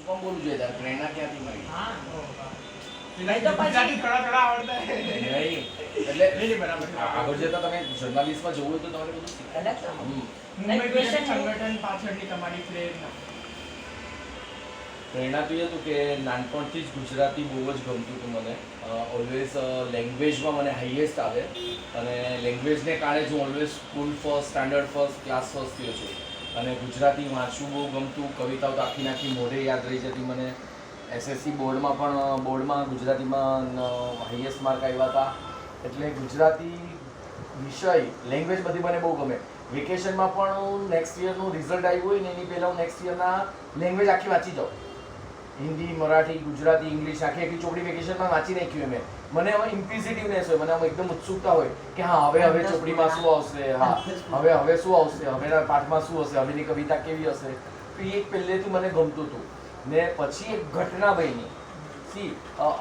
કોણ બોલવું જોઈએ તારે પ્રેરણા ક્યાંથી મળી? હા નહીં તો પછી થોડા આવડતા હે. નહીં એટલે નહીં બરાબર. આગળ જતા તમે જર્નલિસ્ટમાં જવું હોય તો તમારે બધું શીખવું. કદાચ મુંબઈ question ક્રિકેટ સંગઠન પાછળની તમારી પ્રેરણા. પ્રેરણા તો એ હતું કે નાનપણથી જ ગુજરાતી બહુ જ ગમતું હતું મને. ઓલવેઝ લેંગ્વેજમાં મને હાઈએસ્ટ આવે અને લેંગ્વેજને કારણે જ હું always school first, standard first, class first થયો છું. અને ગુજરાતી વાંચવું બહુ ગમતું, કવિતાઓ તો આખી નાખી મોઢે યાદ રહી જતી મને. એસએસસી બોર્ડમાં ગુજરાતીમાં હાઈએસ્ટ માર્ક આવ્યા હતા. એટલે ગુજરાતી વિષય લેંગ્વેજ બધી મને બહુ ગમે. વેકેશનમાં પણ હું નેક્સ્ટ યરનું રિઝલ્ટ આવ્યું હોય ને એની પહેલાં હું નેક્સ્ટ યરના લેંગ્વેજ આખી વાંચી જાઉં. હિન્દી, મરાઠી, ગુજરાતી, ઇંગ્લિશ આખી ચોપડી વેકેશનમાં વાંચી નાખ્યું એમ. મને હવે ઇમ્પિસિટિવનેસ હોય, મને આમ એકદમ ઉત્સુકતા હોય કે હા હવે ચોપડીમાં શું આવશે, હા હવે શું આવશે, હવેના પાઠમાં શું હશે, હવેની કવિતા કેવી હશે. તો એ પહેલેથી મને ગમતું હતું. ને પછી એક ઘટના બની. સી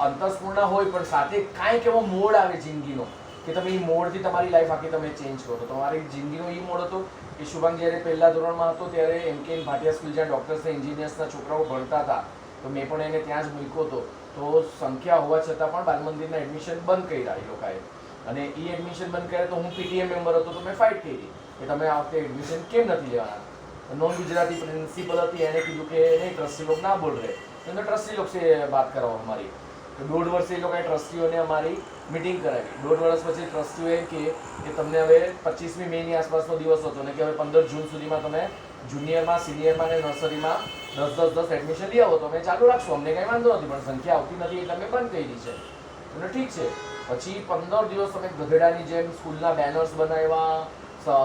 અંતસ્પૂર્ણા હોય પણ સાથે કાંઈક એવો મોડ આવે જિંદગીનો કે તમે એ મોડથી તમારી લાઈફ આખી તમે ચેન્જ કરો. તમારી જિંદગીનો એ મોડ હતો કે શુભાંગ જ્યારે પહેલા ધોરણમાં હતો ત્યારે MK ભાટિયા સ્કૂલ જ્યાં ડૉક્ટર્સ ને એન્જિનિયર્સના છોકરાઓ ભણતા હતા તો મેં પણ એને ત્યાં જ મૂક્યો હતો. તો સંખ્યા હોવા છતાં પણ બાલ મંદિરના એડમિશન બંધ કર્યા એ લોકોએ. અને એ એડમિશન બંધ કર્યા તો હું PTA મેમ્બર હતો તો મેં ફાઇટ કરી કે તમે આ વખતે એડમિશન કેમ નથી લેવાના. નોન ગુજરાતી પ્રિન્સિપલ હતી, એને કીધું કે નહીં ટ્રસ્ટી લોક ના બોલ રહે, તો ટ્રસ્ટી લોક સે બાત કરાવો અમારી. તો 1.5 વર્ષે એ લોકોએ ટ્રસ્ટીઓને અમારી મિટિંગ કરાવી. 1.5 વર્ષ પછી ટ્રસ્ટીઓ એમ કે તમને હવે 25મી મેની આસપાસનો દિવસ હતો ને કે હવે 15 જૂન સુધીમાં તમે જુનિયરમાં, સિનિયરમાં અને નર્સરીમાં 10 એડમિશન લઈ આવો તો અમે ચાલુ રાખશું, અમને કંઈ વાંધો નથી, પણ સંખ્યા આવતી નથી એટલે અમે બંધ કરી છે. એટલે ઠીક છે. પછી 15 દિવસ અમે ગધેડાની જેમ સ્કૂલના બેનર્સ બનાવ્યા,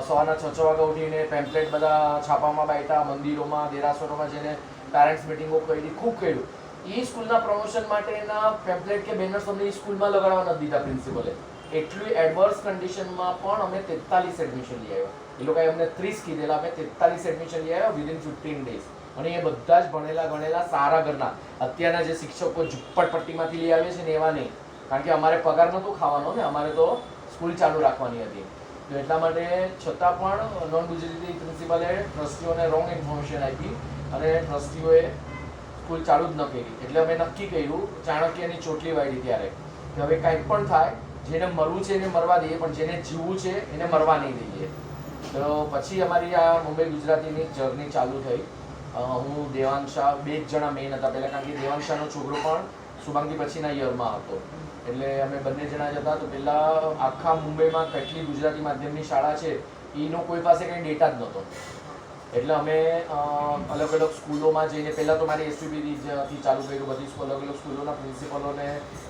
સવારના 6 વાગે ઉઠીને પેમ્પલેટ બધા છાપામાં બાંટ્યા, મંદિરોમાં, દેરાસરોમાં જઈને પેરેન્ટ્સ મિટિંગો કરી, ખૂબ કર્યું. એ સ્કૂલના પ્રમોશન માટેના પેમ્પલેટ કે બેનર્સ અમને સ્કૂલમાં લગાડવા નથી દીધા પ્રિન્સિપલે. એટલી એડવર્સ કન્ડિશનમાં પણ અમે 43 એડમિશન લઈ આવ્યા. એ લોકોએ અમને 30 કીધેલા, અમે 43 એડમિશન લઈ આવ્યા વિધિન 15 ડેઝ. અને એ બધા જ ભણેલા ગણેલા સારા ઘરના. અત્યારના જે શિક્ષકો ઝુંપડપટ્ટીમાંથી લઈ આવે છે ને એવા નહીં, કારણ કે અમારે પગાર નહોતો ખાવાનો ને, અમારે તો સ્કૂલ ચાલુ રાખવાની હતી. તો એટલા માટે છતાં પણ નોન ગુજરાતી પ્રિન્સિપલે ટ્રસ્ટીઓને રોંગ ઇન્ફોર્મેશન આપી અને ટ્રસ્ટીઓએ સ્કૂલ ચાલુ જ ન કરી. એટલે અમે નક્કી કર્યું, ચાણક્યની ચોટલી વાળી ત્યારે કે હવે કાંઈ પણ થાય, જેને મરવું છે એને મરવા દઈએ પણ જેને જીવવું છે એને મરવા નહીં દઈએ. તો પછી અમારી આ મુંબઈ ગુજરાતીની જર્ની ચાલુ થઈ. હું દેવાંશા, 2 જ જણા મેઇન હતા પહેલાં, કારણ કે દેવાંશાનો છોકરો પણ શુભાંગી પછીના યરમાં હતો. એટલે અમે બંને જણા જ હતા. તો પહેલાં આખા મુંબઈમાં કેટલી ગુજરાતી માધ્યમની શાળા છે એનો કોઈ પાસે કંઈ ડેટા જ નહોતો. એટલે અમે અલગ અલગ સ્કૂલોમાં જઈને પહેલાં તો મારી SVPથી ચાલુ કર્યું. બધી અલગ અલગ સ્કૂલોના પ્રિન્સિપલોને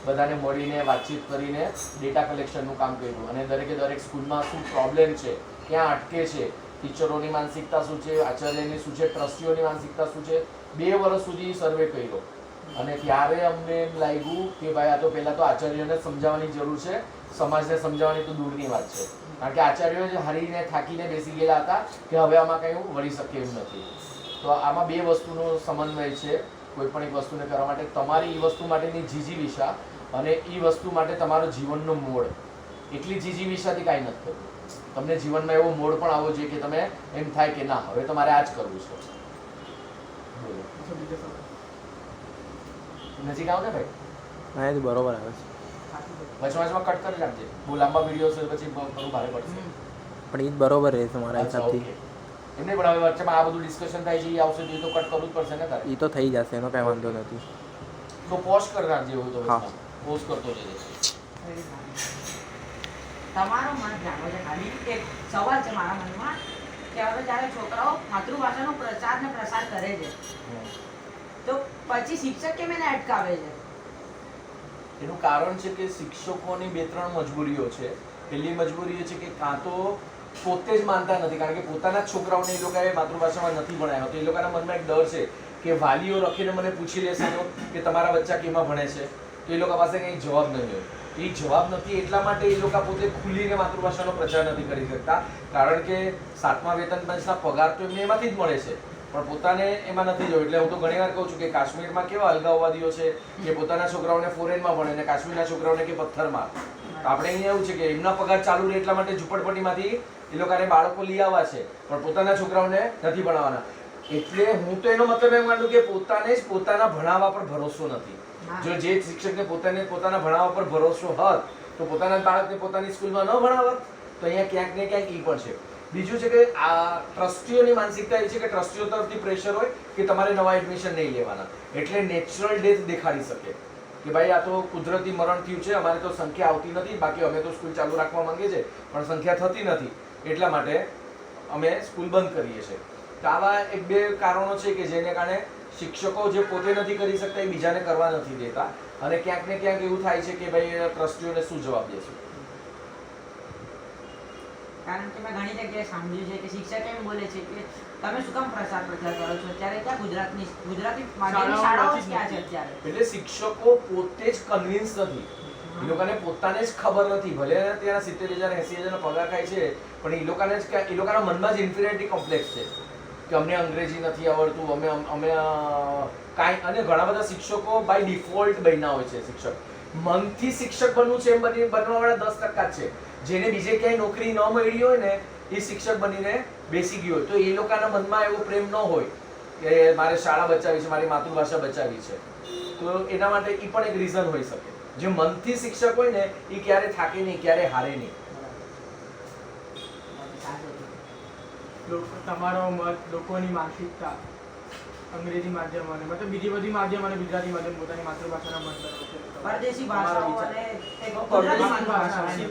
બધાને મળીને વાતચીત કરીને ડેટા કલેક્શનનું કામ કર્યું. અને દરેક સ્કૂલમાં શું પ્રોબ્લેમ છે, ક્યાં અટકે છે, ટીચરોની માનસિકતા શું છે, આચાર્યની શું છે, ટ્રસ્ટીઓની માનસિકતા શું છે, 2 વર્ષ સુધી સર્વે કર્યો. અને ત્યારે અમને એમ લાગ્યું કે ભાઈ આ તો પહેલાં તો આચાર્યોને સમજાવવાની જરૂર છે, સમાજને સમજાવવાની તો દૂરની વાત છે. કારણ કે આચાર્યો જ હારીને થાકીને બેસી ગયેલા હતા કે હવે આમાં કંઈ વળી શકે એમ નથી. તો આમાં 2 વસ્તુનો સમન્વય છે કોઈ પણ એક વસ્તુને કરવા માટે. તમારી એ વસ્તુ માટેની જીજીવિષા અને એ વસ્તુ માટે તમારો જીવનનો મોડ. એટલી જીજીવિષાથી કાંઈ નથી થતું. તમને જીવનમાં એવો મોડ પણ આવવો જોઈએ કે તમે એમ થાય કે ના હવે તમારે આ જ કરવું છે. નજીક આવો ને ભાઈ. હા એ બરોબર આવે છે, વચમાં કટ કરી નાખજે. બહુ લાંબા વિડીયો છે પછી થોડું ભારે પડશે. પણ એ જ બરોબર રહેશે મારા હિસાબથી. એમને પણ હવે વચ્ચેમાં આ બધું ડિસ્કશન થાય છે, એ આવશે તો એ તો કટ કરવું જ પડશે ને તારે. એ તો થઈ જશે, એનો કાંઈ વાંધો નથી. તો પોસ્ટ કરી નાખજે એવું તો. હા. પોસ્ટ કરતો જજે. તમારો મત જાણવો છે. ખાલી એક સવાલ છે મારા મનમાં કે હવે જ્યારે છોકરાઓ માતૃભાષાનો પ્રચાર ને પ્રસાર કરે છે તો પછી શિક્ષક કેમ એને અટકાવે છે? એનું કારણ છે કે શિક્ષકોની 2-3 મજબૂરીઓ છે. પહેલી મજબૂરી એ છે કે કાં તો પોતે જ માનતા નથી, કારણ કે પોતાના જ છોકરાઓને એ લોકોએ માતૃભાષામાં નથી ભણાવ્યા, તો એ લોકોના મનમાં એક ડર છે કે વાલીઓ રખીને મને પૂછી લેશે કે તમારા બચ્ચા કેમાં ભણે છે, તો એ લોકો પાસે કંઈ જવાબ નહીં હોય. એ જવાબ નથી એટલા માટે એ લોકો પોતે ખુલીને માતૃભાષાનો પ્રચાર નથી કરી શકતા, કારણ કે 7મા વેતન પંચના પગાર તો એમને એમાંથી જ મળે છે પણ પોતાને એમાં નથી જવું. એટલે હું તો ઘણીવાર કહું છું કે કાશ્મીરમાં કેવા અલગાવવાદીઓ છે કે પોતાના છોકરાઓને ફોરેનમાં ભણે અને કાશ્મીરના છોકરાઓને કે પથ્થરમાં. આપણે અહીંયા એવું છે કે એમના પગાર ચાલુ રહે એટલા માટે ઝુંપડપટ્ટીમાંથી એ લોકોને બાળકો લઈ આવવા છે પણ પોતાના છોકરાઓને નથી ભણાવવાના. એટલે હું તો એનો મતલબ એમ માનું કે પોતાને જ પોતાના ભણાવવા પર ભરોસો નથી. હા. જો જે શિક્ષકને પોતાના ભણાવવા પર ભરોસો હોત તો પોતાના બાળકને પોતાની સ્કૂલમાં ન ભણાવત. તો અહીંયા ક્યાંક ને ક્યાંક ઈ પણ છે. બીજું છે કે આ ટ્રસ્ટીઓની માનસિકતા એ છે કે ટ્રસ્ટીઓ તરફથી પ્રેશર હોય કે તમારે નવા એડમિશન નહીં લેવાના, એટલે નેચરલ ડેથ દેખાડી શકે કે ભાઈ આ તો કુદરતી મરણ થયું છે, અમારે તો સંખ્યા આવતી નથી, બાકી અમે તો સ્કૂલ ચાલુ રાખવા માંગીએ છીએ પણ સંખ્યા થતી નથી, એટલા માટે અમે સ્કૂલ બંધ કરીએ છીએ. તો આવા એક બે કારણો છે કે જેને કારણે શિક્ષકો જે પોતે નથી કરી શકતા એ બીજાને કરવા નથી દેતા, અને ક્યાંક ને ક્યાંક એવું થાય છે કે ભાઈ ટ્રસ્ટીઓને શું જવાબ દેશું. કારણ કે મેં ઘણી જગ્યાએ સાંભળ્યું છે કે શિક્ષક એમ બોલે છે કે તમે શું કામ પ્રચાર પ્રચાર કરો છો, અત્યારે ત્યાં ગુજરાતી માધ્યમની શાળાઓ જ ક્યાં છે અત્યારે. એટલે શિક્ષકો પોતે જ કન્વિન્સ નથી, એ લોકોને પોતાને જ ખબર નથી, ભલે ત્યાં 70,000 80,000 પગાર ખાય છે પણ એ લોકોના મનમાં જ ઇન્ફિરિયોરિટી કોમ્પ્લેક્સ છે કે અમને અંગ્રેજી નથી આવડતું, અમે કાંઈ. અને ઘણા બધા શિક્ષકો બાય ડિફોલ્ટ બન્યા હોય છે શિક્ષક. મનથી શિક્ષક બનવું છે એમ બનવાવાળા 10% જ છે. જેને બીજે ક્યાંય નોકરી ન મળી હોય ને એ શિક્ષક બનીને બેસી ગયો હોય, તો એ લોકોના મનમાં એવો પ્રેમ ન હોય કે મારે શાળા બચાવી છે, મારી માતૃભાષા બચાવી છે. તો એના માટે એ પણ એક રીઝન હોઈ શકે. જે મનથી શિક્ષક હોય ને એ ક્યારે થાકે નહીં, ક્યારે હારે નહીં. તમારો મત, લોકોની માનસિકતા અંગ્રેજી માધ્યમ અને મતલબ બીજી બધી માધ્યમ અને ગુજરાતી માધ્યમ પોતાની માતૃભાષાના મત પરદેશી ભાષાઓ અને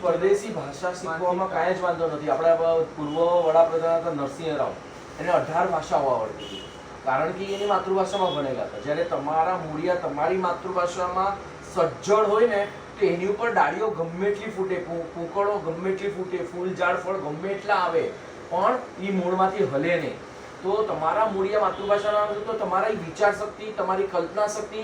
પરદેશી ભાષા શીખવામાં કાંઈ જ વાંધો નથી. આપણા પૂર્વ વડાપ્રધાન હતા નરસિંહ રાવ, એને 18 ભાષાઓ આવડતી હતી, કારણ કે એની માતૃભાષામાં ભણેલા હતા. જ્યારે તમારા મૂળિયા તમારી માતૃભાષામાં સજ્જડ હોય ને તો એની ઉપર ડાળીઓ ગમે એટલી ફૂટે, પૂકળો ગમે એટલી ફૂટે, ફૂલ ઝાડ ફળ ગમે એટલા આવે પણ એ મૂળમાંથી હલે નહીં. તો તમારા મૂળિયા માતૃભાષાના તો તમારી વિચાર શક્તિ, તમારી કલ્પના શક્તિ,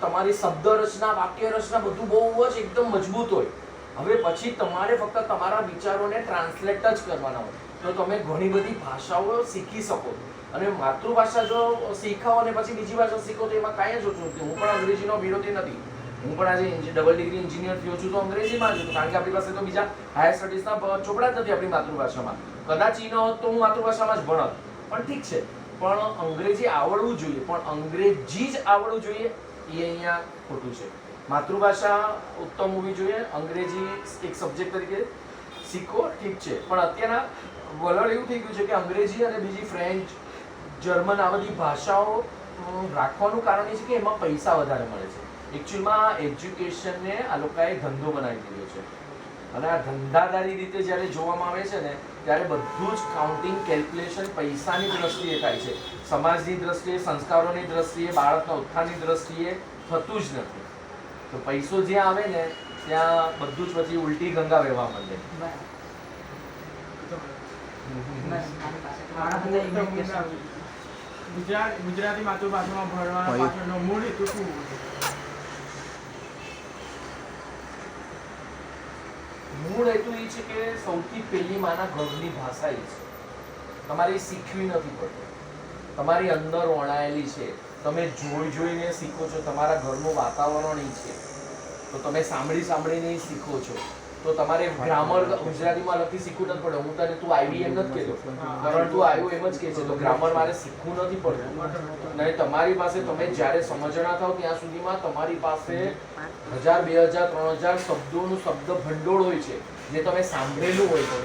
તમારી શબ્દ રચના, વાક્ય રચના બધું બહુ જ એકદમ મજબૂત હોય. હવે પછી તમારે ફક્ત તમારા વિચારોને ટ્રાન્સલેટ જ કરવાના હોય તો તમે ઘણી બધી ભાષાઓ શીખી શકો. અને માતૃભાષા જો શીખાવો અને પછી બીજી ભાષા શીખો તો એમાં કાંઈ જ ઓછું નથી. હું પણ અંગ્રેજીનો વિરોધી નથી. હું પણ આજે ડબલ ડિગ્રી એન્જિનિયર થયો છું તો અંગ્રેજીમાં જ છું, કારણ કે આપણી પાસે તો બીજા હાયર સ્ટડીઝના ચોપડા જ નથી આપણી માતૃભાષામાં. કદાચ ઈ ન હોત તો હું માતૃભાષામાં જ ભણત, પણ ઠીક છે. પણ અંગ્રેજી આવડવું જોઈએ, પણ અંગ્રેજી જ આવડવું જોઈએ એ અહીંયા ખોટું છે. માતૃભાષા ઉત્તમ હોવી જોઈએ, અંગ્રેજી એક સબ્જેક્ટ તરીકે શીખો, ઠીક છે. પણ અત્યારના વલણ એવું થઈ ગયું છે કે અંગ્રેજી અને બીજી ફ્રેન્ચ, જર્મન આ બધી ભાષાઓ રાખવાનું કારણ એ છે કે એમાં પૈસા વધારે મળે છે. એકચ્યુઅલમાં એજ્યુકેશનને આ લોકોએ ધંધો બનાવી દીધો છે, અને આ ધંધાદારી રીતે જ્યારે જોવામાં આવે છે ને ત્યારે બધું જ કાઉન્ટિંગ, કેલ્ક્યુલેશન પૈસાની દ્રષ્ટિએ થાય છે. સમાજની દ્રષ્ટિએ, સંસ્કારોની દ્રષ્ટિએ, બાળકના ઉત્થાનની દ્રષ્ટિએ થતું જ નથી. તો પૈસો જ્યાં આવે ને ત્યાં બધું જ પછી ઉલટી ગંગા વહેવા માંડે. ગુજરાતી માતૃભાષામાં ભણવાના પાછળનો મૂળ હેતુ શું? મૂળ હેતુ એ છે કે સૌથી પહેલી માના ઘરની ભાષા એ છે. તમારે શીખવી નથી પડતી, તમારી અંદર વણાયેલી છે. તમે જોઈને શીખો છો. તમારા ઘરનું વાતાવરણ એ છે તો તમે સાંભળીને શીખો છો. તો તમારે ગ્રામર ગુજરાતીમાં લખી શીખવું નથી પડે. હું તને તું આવી એમ નથી કહેતો, પરંતુ આવ્યું એમ જ કહે છે. તો ગ્રામર મારે શીખવું નથી પડતું. અને તમારી પાસે તમે જ્યારે સમજણા થાવ ત્યાં સુધીમાં તમારી પાસે 1000, 2000, 3000 શબ્દોનું શબ્દ ભંડોળ હોય છે જે તમે સાંભળેલું હોય છે.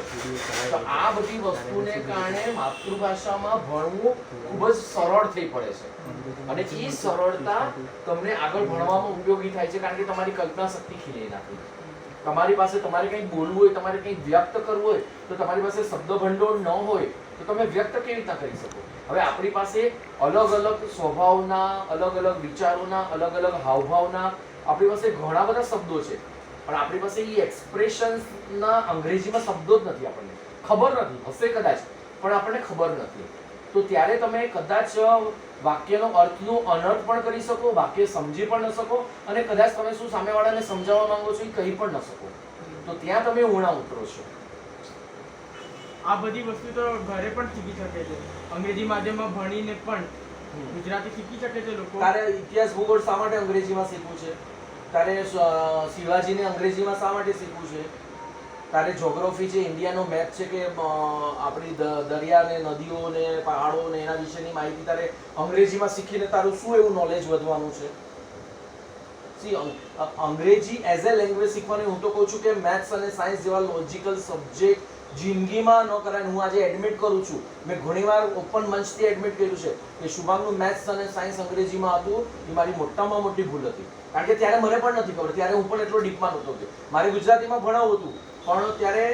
તો આ બધી વસ્તુને કારણે માતૃભાષામાં ભણવું ખૂબ જ સરળ થઈ પડે છે, અને એ સરળતા તમને આગળ ભણવામાં ઉપયોગી થાય છે, કારણ કે તમારી કલ્પના શક્તિ ખીલી નાખી. તમારી પાસે તમારે કંઈક બોલવું હોય, તમારે કંઈક વ્યક્ત કરવું હોય તો તમારી પાસે શબ્દ ભંડોળ ન હોય તો તમે વ્યક્ત કેવી રીતના કરી શકો? હવે આપણી પાસે અલગ અલગ સ્વભાવના, અલગ અલગ વિચારોના, અલગ અલગ હાવભાવના આપણી પાસે ઘણા બધા શબ્દો છે, પણ આપણી પાસે એ એક્સપ્રેશન્સના અંગ્રેજીમાં શબ્દો જ નથી. આપણને ખબર નથી, હશે કદાચ, પણ આપણને ખબર નથી. તો ત્યારે તમે કદાચ વાક્યનો અર્થનું અનર્થ પણ કરી શકો, વાક્ય સમજી પણ ન શકો, અને કદાચ તમે શું સામેવાળાને સમજાવવા માંગો છો એ કહી પણ ન શકો. તો ત્યાં તમે ઊણા ઉતરો છો. આ બધી વસ્તુ તો ઘરે પણ શીખી શકે છે. અંગ્રેજી માધ્યમમાં ભણીને પણ ગુજરાતી શીખી શકે છે લોકો. તારે ઇતિહાસ ભૂગોળ શા માટે અંગ્રેજીમાં શીખવું છે? તારે શિવાજીને અંગ્રેજીમાં શા માટે શીખવું છે? તારે જ્યોગ્રાફી છે, ઇન્ડિયાનો મેપ છે કે આપણી દરિયા ને નદીઓ ને પહાડો ને એના વિશેની માહિતી તારે અંગ્રેજીમાં શીખીને તારું શું એવું નોલેજ વધવાનું છે? સી અંગ્રેજી એઝ એ લેંગ્વેજ શીખવાની હું તો કહું છું કે મેથ્સ અને સાયન્સ જેવા લોજિકલ સબ્જેક્ટ જિંદગીમાં ન કરાય. હું આજે એડમિટ કરું છું, મેં ઘણીવાર ઓપન મંચથી એડમિટ કર્યું છે કે શુભાંગનું મેથ્સ અને સાયન્સ અંગ્રેજીમાં હતું એ મારી મોટામાં મોટી ભૂલ હતી. કારણ કે ત્યારે મને પણ નથી ખબર, ત્યારે હું પણ એટલો ડીપમાં નહોતો ગયો. મારે ગુજરાતીમાં ભણાવવું હતું પણ ત્યારે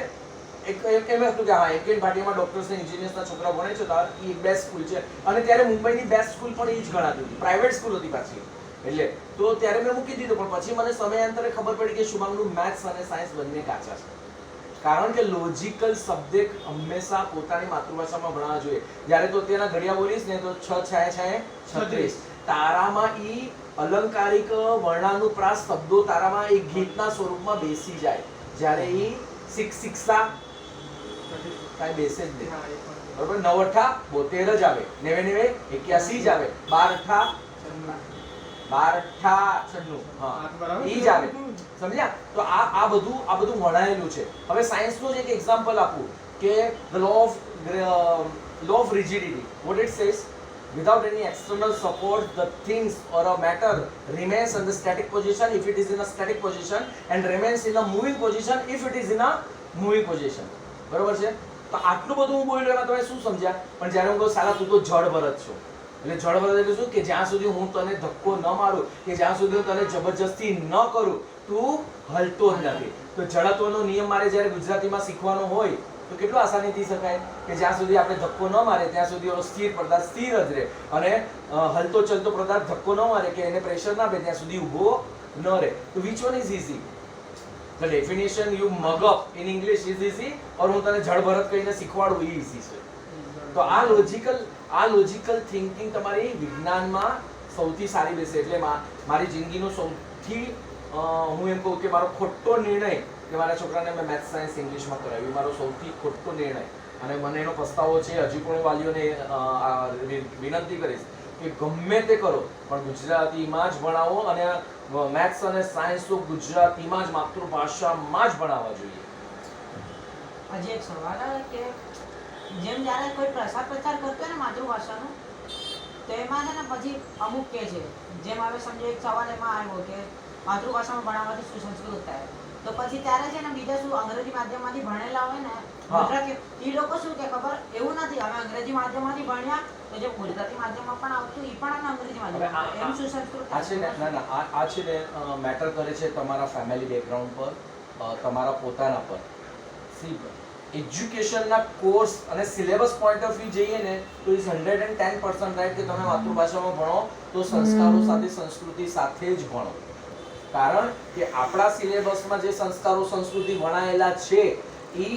એમ હતું કે હા એકેન ભાટીમાં ડોક્ટર્સ ને એન્જિનિયર્સના છોકરા ભણે છે તો આ એ બેસ્ટ સ્કૂલ છે. અને ત્યારે મુંબઈની બેસ્ટ સ્કૂલ પણ એ જ ગણાતી હતી, પ્રાઇવેટ સ્કૂલ હતી પાછી. એટલે તો ત્યારે મેં મૂકી દીધું. પણ પછી મને સમયાંતરે ખબર પડી કે શુભાંગનું મેથ્સ અને સાયન્સ બંને કાચા છે. કારણ કે લોજિકલ સબ્જેક્ટ હંમેશા પોતાની માતૃભાષામાં ભણવા જોઈએ. જ્યારે તો અત્યારના ઘડિયા બોલીશ ને તો 6 6 36 તારામાં ઈ અલંકારિક વર્ણાનુપ્રાસ શબ્દો તારામાં એક ગીતના સ્વરૂપમાં બેસી જાય. જ્યારે ઈ શિક્ષા કાંઈ બેસે જ નહીં. બરોબર? 9 8 72 જ આવે, 9 9 81 જ આવે, 12 8 96. હા ઈ જ આવે. સમજ્યા? તો આ બધું વણાયેલું છે. હવે સાયન્સનું જ એક એક્ઝામ્પલ આપું કે the law of rigidity, what it says, without any external support the things or a matter remains in the static position if it is in a static position and remains in a moving position if it is in a moving position. બરોબર છે? તો આટલું બધું હું બોલ્યો એમાં તમે શું સમજ્યા? પણ જ્યારે હું કહું સાલા તું તો જડ ભરત છો, એટલે જડ ભરત એટલે શું કે જ્યાં સુધી હું તને ધક્કો ન મારું કે જ્યાં સુધી હું તને જબરજસ્તી ન કરું તું હલતો જ નથી. તો જડત્વનો નિયમ મારે જ્યારે ગુજરાતીમાં શીખવાનો હોય તો કેટલું આસાનીથી શકાય કે જ્યાં સુધી આપણે ધક્કો ન મારે ત્યાં સુધી એનો સ્થિર પદાર્થ સ્થિર જ રહે અને હલતો ચલતો પદાર્થ ધક્કો ન મારે કે એને પ્રેશર ના આપે ત્યાં સુધી ઊભો ન રહે. તો which one is easy? The definition you mug up in English is easy or હું તને જડ ભરત કહીને શીખવાડું એ ઇઝી છે. તો આ લોજિકલ થિંકિંગ તમારી વિજ્ઞાનમાં સૌથી સારી બેસે. એટલે મારી જિંદગીનો સૌથી હું એમ કહું કે મારો ખોટો નિર્ણય કે મારા છોકરાને મેં મેથ્સ સાયન્સ ઇંગ્લિશમાં કરાવ્યું, મારો સૌથી ખોટો નિર્ણય. અને મને એનો પસ્તાવો છે. હજી પણ વાલીઓને વિનંતી કરીશ કે ગમે તે કરો પણ ગુજરાતીમાં જ ભણાવો અને મેથ્સ અને સાયન્સ તો ગુજરાતીમાં જ માતૃભાષામાં જ ભણાવવા જોઈએ. હજી એક સવાલ આવે કે જેમ જ્યારે કોઈ પ્રચાર કરતો હોય ને માતૃભાષાનો તો એમાં છે ને પછી અમુક કે છે જેમ હવે સમજો એક સવાલ એમાં આવ્યો કે માતૃભાષામાં ભણાવવાથી સુસંસ્કૃત થાય તો પછી ત્યારે છે ને બીજા શું અંગ્રેજી માધ્યમમાંથી ભણેલા હોય ને ગુજરાતી એ લોકો શું કે ખબર એવું નથી અમે અંગ્રેજી માધ્યમમાંથી ભણ્યા તો જે ગુજરાતી માધ્યમમાં પણ આવતું એ પણ અમે અંગ્રેજી માધ્યમ એમ સુસંસ્કૃત આ છે ને આ છે ને મેટર કરે છે તમારા ફેમિલી બેકગ્રાઉન્ડ પર, તમારા પોતાના પર. સી એજ્યુકેશનના કોર્સ અને સિલેબસ પોઈન્ટ ઓફ વ્યૂ જઈએ ને તો ઇઝ 110% રાઈટ કે તમે માતૃભાષામાં ભણો તો સંસ્કારો સાથે સંસ્કૃતિ સાથે જ ભણો. કારણ કે આપણા સિલેબસમાં જે સંસ્કારો સંસ્કૃતિ ભણાયેલા છે એ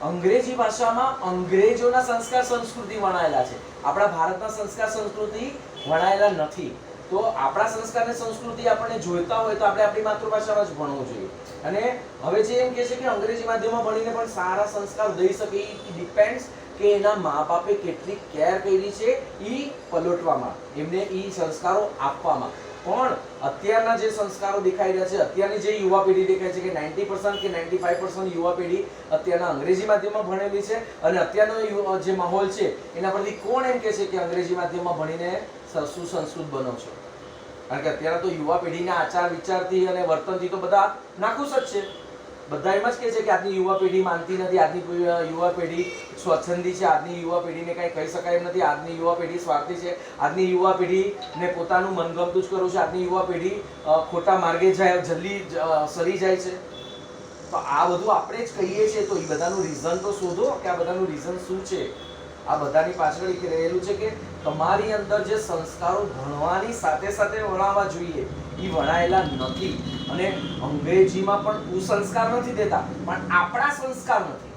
અંગ્રેજી ભાષામાં અંગ્રેજોના સંસ્કાર સંસ્કૃતિ ભણાયેલા છે. આપણા ભારતના સંસ્કાર સંસ્કૃતિ ભણાયેલા નથી. તો આપણા સંસ્કાર અને સંસ્કૃતિ આપણને જોઈતા હોય તો આપણે આપણી માતૃભાષામાં જ ભણવું જોઈએ. અને હવે જે એમ કહે છે કે અંગ્રેજી માધ્યમમાં ભણીને પણ સારા સંસ્કાર દઈ શકે એ ડિપેન્ડ્સ કે એના મા બાપે કેટલી કેર કરી છે એ પલોટવામાં, એમને એ સંસ્કારો આપવામાં. પણ અત્યારના જે સંસ્કારો દેખાઈ રહ્યા છે, અત્યારની જે યુવા પેઢી દેખાય છે કે 90% કે 95% યુવા પેઢી અત્યારના અંગ્રેજી માધ્યમમાં ભણેલી છે અને અત્યારનો જે માહોલ છે એના પરથી કોણ એમ કહે છે કે અંગ્રેજી માધ્યમમાં ભણીને સુસંસ્કૃત બનો છો? કારણ કે અત્યારે તો યુવા પેઢીના આચાર વિચારથી અને વર્તનથી તો બધા નાખુશ જ છે. બધા એમ જ કહે છે કે આજની યુવા પેઢી માનતી નથી, આજની યુવા પેઢી સ્વચ્છંદી છે, આજની યુવા પેઢીને કંઈ કહી શકાય એમ નથી, આજની યુવા પેઢી સ્વાર્થી છે, આજની યુવા પેઢીને પોતાનું મનગમતું જ કરવું છે, આજની યુવા પેઢી ખોટા માર્ગે જાય જલ્દી સરી જાય છે. તો આ બધું આપણે જ કહીએ છીએ તો એ બધાનું રીઝન તો શોધો કે આ બધાનું રીઝન શું છે. આ બધાની પાછળ એક રહેલું છે કે તમારી અંદર જે સંસ્કારો ભણવાની સાથે સાથે વણાવવા જોઈએ એ વણાયેલા નથી. અને અંગ્રેજીમાં પણ કુસંસ્કાર નથી દેતા પણ આપણા સંસ્કાર નથી.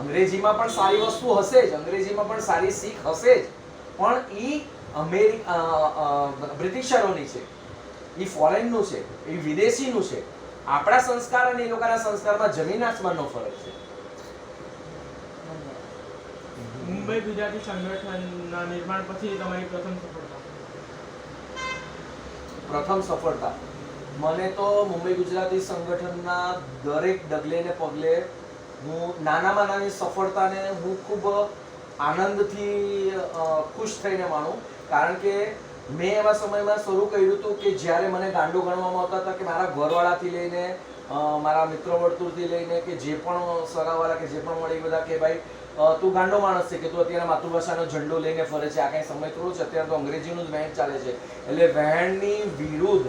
અંગ્રેજીમાં પણ સારી વસ્તુ હશે જ, અંગ્રેજીમાં પણ સારી શીખ હશે જ, પણ એ બ્રિટિશરોની છે, એ ફોરેનનું છે, એ વિદેશીનું છે. આપણા સંસ્કાર અને એ લોકોના સંસ્કારમાં જમીન આસમાનનો ફરક છે. મુંબઈ ગુજરાતી સંગઠનના નિર્માણ પછી તમારી પ્રથમ સફળતા? મને તો મુંબઈ ગુજરાતી સંગઠનના દરેક ડગલે ને પગલે હું નાનામાં નાની સફળતાને હું ખૂબ આનંદથી ખુશ થઈને માનું. કારણ કે મેં એવા સમયમાં શરૂ કર્યું હતું કે જ્યારે મને ગાંડો ગણવામાં આવતા હતા કે મારા ઘરવાળાથી લઈને મારા મિત્ર વર્તુળથી લઈને કે જે પણ સગાવાળા કે જે પણ મળે એ બધા કે ભાઈ તું ગાંડો માણસ છે કે તું અત્યારે માતૃભાષાનો ઝંડો લઈને ફરે છે, આ કાંઈ સમય થોડો છે, અત્યારે તો અંગ્રેજીનું જ વહેણ ચાલે છે. એટલે વહેણની વિરુદ્ધ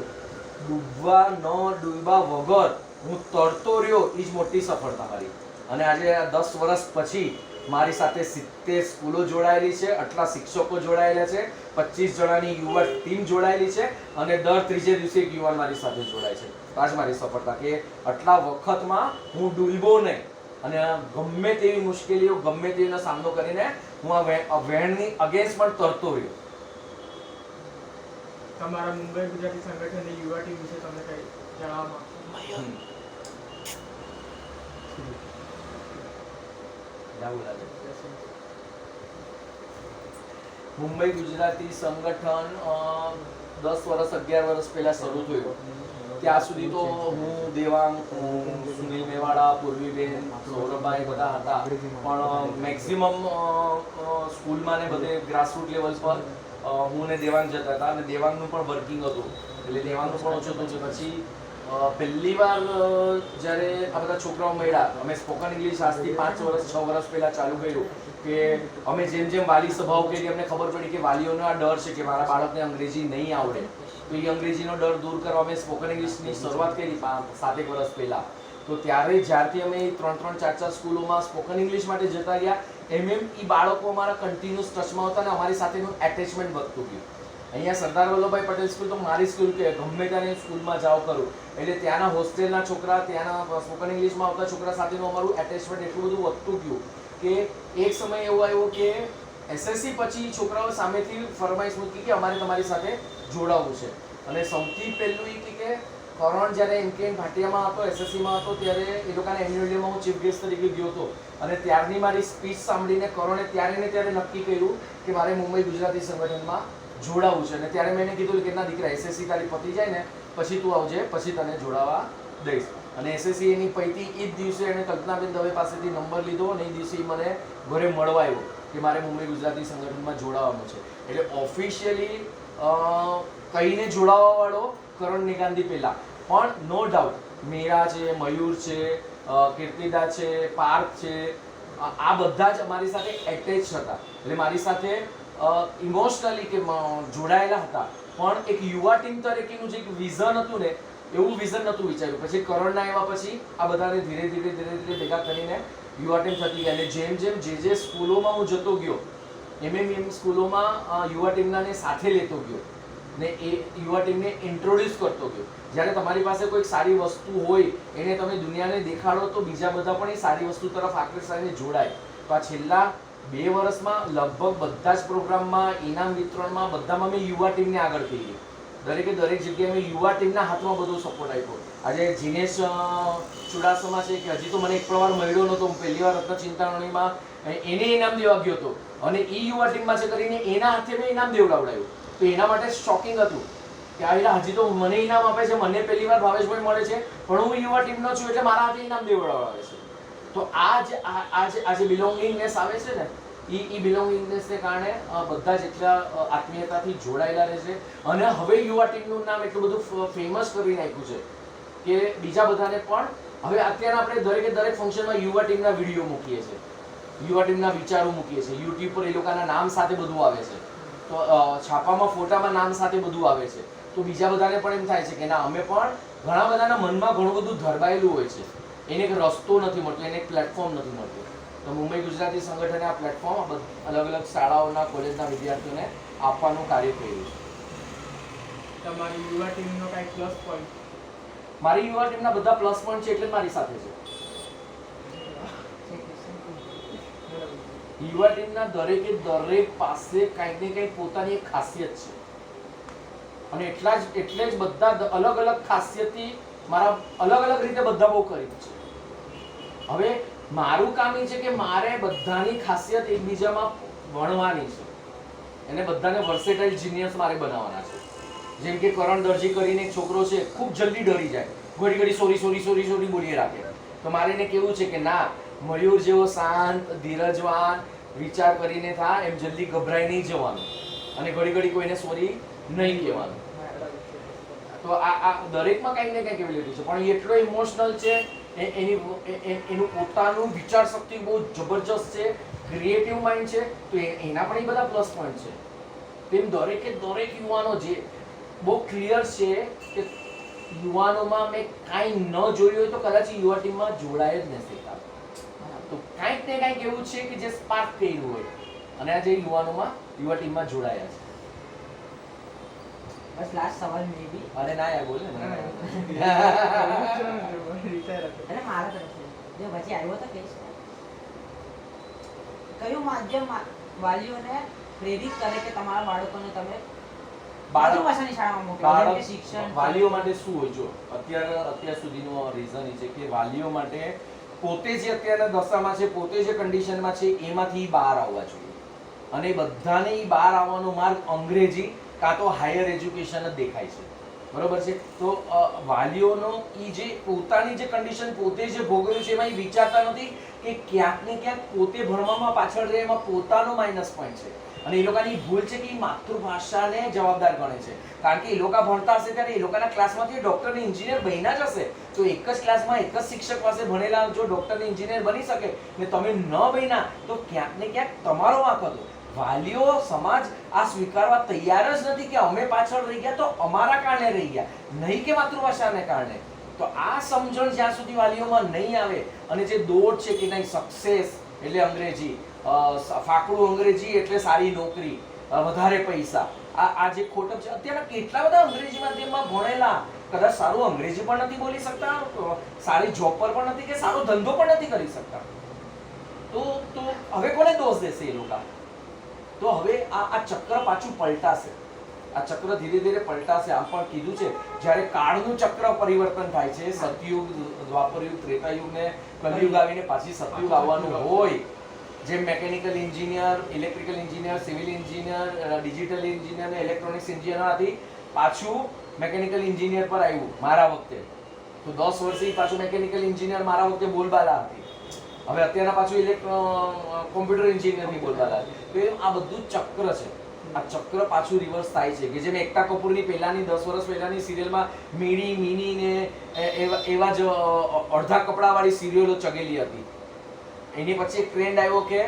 ડૂબા વગર હું તરતો રહ્યો એ જ મોટી સફળતા મારી. અને આજે 10 વર્ષ પછી મારી સાથે 70 સ્કૂલો જોડાયેલી છે, આટલા શિક્ષકો જોડાયેલા છે, 25 જણાની યુવા ટીમ જોડાયેલી છે અને દર ત્રીજે દિવસે એક યુવાન મારી સાથે જોડાય છે. આ જ મારી સફળતા કે આટલા વખતમાં હું ડૂબો નહીં અને ગમે તેવી મુશ્કેલીઓ ગમે તેવીનો સામનો કરીને હું આ વહેણની અગેન્સ્ટ પણ તરતો રહ્યો. તમારા મુંબઈ ગુજરાતી સંગઠનની યુવા ટીમ વિશે તમને કંઈ જણાવવા માંગો? મુંબઈ ગુજરાતી સંગઠન 10 વર્ષ 11 વર્ષ પહેલા શરૂ થયું. ત્યાં સુધી તો હું દેવાંગ, સુનિલ મેવાડા, પૂર્વીબેન, સૌરભભાઈ બધા હતા, પણ મેક્સિમમ સ્કૂલમાં ને બધે ગ્રાસરૂટ લેવલ પર હું ને દેવાંગ જતા હતા અને દેવાંગનું પણ વર્કિંગ હતું એટલે દેવાંગનું પણ ઓછું હતું. પછી પહેલી વાર જ્યારે આ બધા છોકરાઓ મળ્યા, અમે સ્પોકન ઇંગ્લિશ આજથી 5 વર્ષ 6 વર્ષ પહેલા ચાલુ કર્યું કે અમે જેમ જેમ વાલી સભાઓ કરી અમને ખબર પડી કે વાલીઓનો આ ડર છે કે મારા બાળકને અંગ્રેજી નહીં આવડે, તો એ અંગ્રેજીનો ડર દૂર કરવા અમે સ્પોકન ઇંગ્લિશની શરૂઆત કરી 7 વર્ષ પહેલા. તો ત્યારે જ્યારથી અમે 3-3, 4-4 સ્કૂલોમાં સ્પોકન ઇંગ્લિશ માટે જતા ગયા એમ એ બાળકો અમારા કન્ટિન્યુઅસ ટચમાં હતા અને અમારી સાથેનું એટેચમેન્ટ વધતું ગયું. અહીંયા સરદાર વલ્લભભાઈ પટેલ સ્કૂલ તો મારી સ્કૂલ કે ગમે ત્યારે સ્કૂલમાં જાઓ કરું એટલે ત્યાંના હોસ્ટેલના છોકરા, ત્યાંના સ્પોકન ઇંગ્લિશમાં આવતા છોકરા સાથેનું અમારું એટેચમેન્ટ એટલું બધું વધતું ગયું કે એક સમય એવો આવ્યો કે એસએસસી પછી છોકરાઓ સામેથી ફરમાઈશ મૂકી કે અમારે તમારી સાથે જોડાવવું છે. અને સૌથી પહેલું એ કે કરણ જ્યારે એમકેએન ભાટિયામાં હતો, એસએસસીમાં હતો, ત્યારે એ લોકોના એન્યુઅલ ડેમાં હું ચીફ ગેસ્ટ તરીકે ગયો હતો અને ત્યારની મારી સ્પીચ સાંભળીને કરણે ત્યારે ને ત્યારે નક્કી કર્યું કે મારે મુંબઈ ગુજરાતી સંગઠનમાં જોડાવવું છે. અને ત્યારે મેં એને કીધું કે ના દીકરા, એસએસસી તારી પતી જાય ને પછી તું આવજે, પછી તને જોડાવા દઈશ. અને એસએસસી એની પૈતી એ જ દિવસે એને કલ્પનાબેન દવે પાસેથી નંબર લીધો અને એ દિવસે મને ઘરે મળવા આવ્યો કે મારે મુંબઈ ગુજરાતી સંગઠનમાં જોડાવાનું છે. એટલે ઓફિશિયલી કહીને જોડાવાવાળો કરણ નિગાંધી પહેલા, પણ નો ડાઉટ મીરા છે, મયુર છે, કીર્તિદા છે, પાર્થ છે, આ બધા જ અમારી સાથે એટેચ હતા. એટલે મારી સાથે ઇમોશનલી કે જોડાયેલા હતા, પણ એક યુવા ટીમ તરીકેનું જે એક વિઝન હતું ને એવું વિઝન નહોતું વિચાર્યું. પછી કરણના આવ્યા પછી આ બધાને ધીરે ધીરે ભેગા કરીને યુવા ટીમ થતી ગઈ અને જેમ જેમ જે સ્કૂલોમાં હું જતો ગયો એમ સ્કૂલોમાં યુવા ટીમનાને સાથે લેતો ગયો ને એ યુવા ટીમને ઇન્ટ્રોડ્યુસ કરતો ગયો. જ્યારે તમારી પાસે કોઈક સારી વસ્તુ હોય એને તમે દુનિયાને દેખાડો તો બીજા બધા પણ એ સારી વસ્તુ તરફ આકર્ષાઈને જોડાય. તો આ છેલ્લા 2 વર્ષમાં લગભગ બધા જ પ્રોગ્રામમાં, ઇનામ વિતરણમાં બધામાં મેં યુવા ટીમને આગળ કરી. દરેક જગ્યાએ મેં યુવા ટીમના હાથમાં બધો સપોર્ટ આપ્યો. આજે જીનેશ ચુડાસમા છે કે હજી તો મને એક પણ વાર મળ્યો નહોતો, હું પહેલી વાર રત્ન ચિંતામણીમાં એને ઇનામ દેવા ગયો હતો અને એ યુવા ટીમમાં છે કરીને એના હાથે મેં ઇનામ દેવડાવડાવ્યું. તો એના માટે શોકિંગ હતું કે આ હજી તો મને ઇનામ આપે છે, મને પહેલી વાર ભાવેશભાઈ મળે છે, પણ હું યુવા ટીમનો છું એટલે મારા હાથે ઇનામ દેવડાવે છે. તો આ જે બિલોંગિંગનેસ આવે છે ને એ બિલોંગિંગનેસને કારણે બધા જ એટલા આત્મીયતાથી જોડાયેલા રહે છે. અને હવે યુવા ટીમનું નામ એટલું બધું ફેમસ કરી નાખ્યું છે કે બીજા બધાને પણ હવે અત્યારે આપણે દરેક ફંક્શનમાં યુવા ટીમના વિડીયો મૂકીએ છીએ, યુવા ટીમના વિચારો મૂકીએ છીએ, યુટ્યુબ પર એ લોકોના નામ સાથે બધું આવે છે, તો છાપામાં ફોટામાં નામ સાથે બધું આવે છે. તો બીજા બધાને પણ એમ થાય છે કે ના, અમે પણ ઘણા બધાના મનમાં ઘણું બધું ધરબાયેલું હોય છે, એને એક રસ્તો નથી મળતો, એને એક પ્લેટફોર્મ નથી મળતું. તો મુંબઈ ગુજરાતી સંગઠને આ પ્લેટફોર્મ અલગ અલગ શાળાઓના, કોલેજના વિદ્યાર્થીઓને આપવાનું કાર્ય કર્યું છે. તમારી યુવા ટીમનો કાંઈ પ્લસ પોઈન્ટ? મારી યુવા ટીમના બધા પ્લસ પોઈન્ટ છે એટલે મારી સાથે છે. યુવા ટીમના દરેક પાસે કંઈક ને કંઈક પોતાની એક ખાસિયત છે અને એટલે જ બધા અલગ અલગ ખાસિયતથી મારા અલગ અલગ રીતે બધા બહુ કરી છે. હવે મારું કામ એ છે કે મારે બધાની ખાસિયત એકબીજામાં વણવાની છે, એને બધાને વર્સેટાઇલ જીનિયસ મારે બનાવવાના છે. જેમ કે કરણ દરજી કરીને એક છોકરો છે, ખૂબ જલ્દી ડરી જાય, ઘડી ઘડી સોરી સોરી સોરી સોરી બોલી રાખે. તો મારે એને કેવું છે કે ના, મયુર જેવો શાંત ધીરજવાન વિચાર કરીને થા, એમ જલ્દી ગભરાઈ નહીં જવાનું અને ઘડી ઘડી કોઈને સોરી નહીં કહેવાનું. તો આ દરેકમાં કંઈક ને કંઈક એબિલિટી છે, પણ એ એટલો ઇમોશનલ છે, એનું પોતાનું વિચાર શક્તિ બહુ જબરજસ્ત છે, ક્રિએટિવ માઇન્ડ છે, તો એના પણ એ બધા પ્લસ પોઈન્ટ છે. તેમ દરેકે દરેક યુવાનો જે બહુ ક્લિયર છે કે યુવાનોમાં મેં કાંઈ ન જોયું હોય તો કદાચ યુવા ટીમમાં જોડાય જ નથી. તો કાંઈક ને કાંઈક એવું છે કે જે સ્પાર્ક કર્યું હોય અને આજે યુવાનોમાં યુવા ટીમમાં જોડાયા છે. બસ લાસ્ટ સવાલ મે બી અરે ના યાર બોલ ને. એટલે મારા તરફથી જો પછી આવ્યો તો કહીશ. કયું માધ્યમ વાલીઓને પ્રેરિત કરે કે તમારા બાળકોને તમે માતૃભાષાની શાળામાં મોકલો, જેમ કે શિક્ષણ? વાલીઓ માટે શું હોય? જો અત્યાર સુધીનો રીઝન એ છે કે વાલીઓ માટે પોતે જે અત્યારના દશામાં છે, પોતે જે કન્ડિશનમાં છે, એમાંથી બહાર આવવા જોઈએ. અને બધાને બહાર આવવાનો માર્ગ અંગ્રેજી કાં તો હાયર એજ્યુકેશન જ દેખાય છે. બરોબર છે? તો વાલીઓનો જે પોતાની જે કન્ડિશન પોતે જે ભોગવ્યું છે એમાં એ વિચારતા નથી કે ક્યાંક ને ક્યાંક પોતે ભણવામાં પાછળ રહે, એમાં પોતાનો માઇનસ પોઈન્ટ છે. અને એ લોકોની ભૂલ છે કે એ માતૃભાષાને જવાબદાર ગણે છે. કારણ કે એ લોકો ભણતા હશે ત્યારે એ લોકોના ક્લાસમાંથી ડોક્ટર ને એન્જિનિયર બન્યા જ હશે. તો એક જ ક્લાસમાં એક જ શિક્ષક પાસે ભણેલા જો ડોક્ટર ને એન્જિનિયર બની શકે ને તમે ન બન્યા, તો ક્યાંક ને ક્યાંક તમારો વાંક હતો. વાલીઓ સમાજ આ સ્વીકારવા તૈયાર જ નથી કે અમે પાછળ રહી ગયા તો અમારા કારણે રહી ગયા, નહીં કે માતૃભાષાને કારણે. તો આ સમજણ જ્યાં સુધી વાલીઓમાં નહીં આવે અને જે દોડ છે કે નહીં સક્સેસ એટલે અંગ્રેજી, ફાકડું અંગ્રેજી એટલે સારી નોકરી, વધારે પૈસા, આ જે ખોટક છે. અત્યારે કેટલા બધા અંગ્રેજી માધ્યમમાં ભણેલા કદાચ સારું અંગ્રેજી પણ નથી બોલી શકતા, સારી જોબ પર પણ નથી કે સારો ધંધો પણ નથી કરી શકતા. તો હવે કોને દોષ દેશે એ લોકો? તો હવે આ ચક્ર પાછું પલટાશે. આ ચક્ર ધીરે ધીરે પલટાશે. આમ પણ કીધું છે જ્યારે કાળનું ચક્ર પરિવર્તન થાય છે, સતયુગ, દ્વાપરયુગ, ત્રેતાયુગ ને કલયુગ આવીને પાછી સતયુગ આવવાનું હોય, જેમ mechanical engineer, electrical engineer, civil engineer, digital engineer ને ઇલેક્ટ્રોનિક્સ એન્જિનિયર હતી, પાછું મેકેનિકલ એન્જિનિયર પર આવ્યું મારા વખતે. તો 10 વર્ષથી પાછું મેકેનિકલ એન્જિનિયર મારા વખતે બોલબાલા હતી. હવે અત્યારના પાછું કોમ્પ્યુટર એન્જિનિયરની બોલબાલા હતી. તો આ બધું ચક્ર છે. આ ચક્ર પાછું રિવર્સ થાય છે કે જેમ એકતા કપૂરની પહેલાની 10 વર્ષ પહેલાની સિરિયલમાં મીણી મીની ને એવા જ અડધા કપડાવાળી સિરિયલો ચગેલી હતી. એની પછી એક ટ્રેન્ડ આવ્યો કે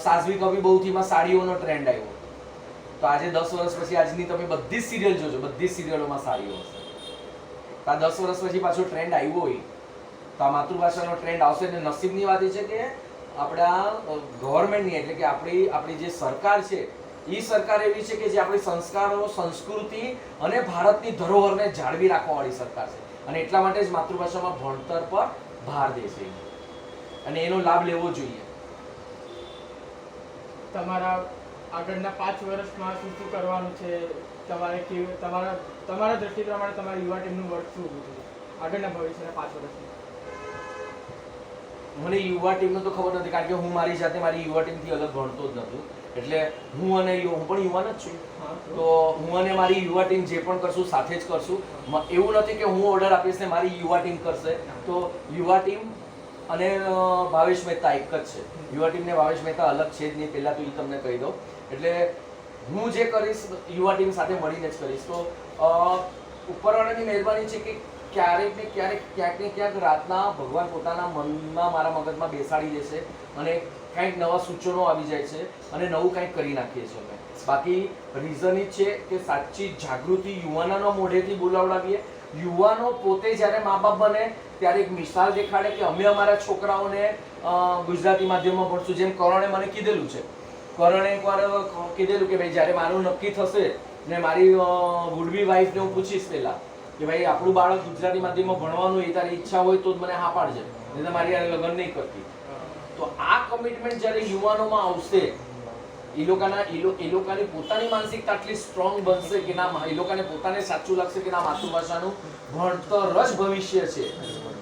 સાસવી કભી બહુથીમાં સાડીઓનો ટ્રેન્ડ આવ્યો. તો આજે 10 વર્ષ પછી આજની તમે બધી જ સિરિયલ જોજો, બધી જ સિરિયલોમાં સાડીઓ હશે. તો આ 10 વર્ષ પછી પાછો ટ્રેન્ડ આવ્યો હોય તો આ માતૃભાષાનો ટ્રેન્ડ આવશે. ને નસીબની વાત એ છે કે આપણા ગવર્મેન્ટની એટલે કે આપણી જે સરકાર છે એ સરકાર એવી છે કે જે આપણી સંસ્કારો, સંસ્કૃતિ અને ભારતની ધરોહરને જાળવી રાખવાવાળી સરકાર છે. અને એટલા માટે જ માતૃભાષામાં ભણતર પર ભાર દે છે અને એનો લાભ લેવો જોઈએ. તમારા આગળના 5 વર્ષમાં શું શું કરવાનું છે? તમારે તમારા દ્રષ્ટિ પ્રમાણે તમારી યુવા ટીમનું વર્ક શું હોવું જોઈએ આગળના ભવિષ્યના 5 વર્ષમાં? મને યુવા ટીમનું તો ખબર નથી, કારણ કે હું મારી જાતે મારી યુવા ટીમથી અલગ ભણતો જ નહોતો. એટલે હું પણ યુવાન જ છું. તો હું અને મારી યુવા ટીમ જે પણ કરશું સાથે જ કરશું. એવું નથી કે હું ઓર્ડર આપીશ ને મારી યુવા ટીમ કરશે. તો યુવા ટીમ અને ભાવેશ મહેતા એક જ છે. યુવા ટીમ ને ભાવેશ મહેતા અલગ છે જ નહીં, પહેલાં તો એ તમને કહી દઉં. એટલે હું જે કરીશ યુવા ટીમ સાથે મળીને જ કરીશ. તો ઉપરવાળાની મહેરબાની છે કે ક્યારેક ને ક્યારેક ક્યાંક ને ક્યાંક રાતના ભગવાન પોતાના મનમાં મારા મગજમાં બેસાડી દેશે અને કંઈક નવા સૂચનો આવી જાય છે અને નવું કંઈક કરી નાખીએ છીએ અમે. બાકી રીઝન એ છે કે સાચી જાગૃતિ યુવાનોના મોઢેથી બોલાવડાવીએ. યુવાનો પોતે જ્યારે મા બાપ બને ત્યારે એક મિસાલ દેખાડે કે અમે અમારા છોકરાઓને ગુજરાતી માધ્યમમાં ભણશું. જેમ કરણે મને કીધેલું છે. કરણે એકવાર કીધેલું કે ભાઈ જ્યારે મારું નક્કી થશે ને મારી વુડ બી વાઈફને હું પૂછીશ પહેલાં કે ભાઈ આપણું બાળક ગુજરાતી માધ્યમમાં ભણવાનું એ તારી ઈચ્છા હોય તો જ મને હા પાડજે, નહીં તો મારી યારે લગ્ન નહીં કરતી. તો આ કમિટમેન્ટ જ્યારે યુવાનોમાં આવશે, એ લોકોની પોતાની માનસિકતા આટલી સ્ટ્રોંગ બનશે કે ના, એ લોકોને પોતાને સાચું લાગશે કે ના માતૃભાષાનું ભણતર જ ભવિષ્ય છે,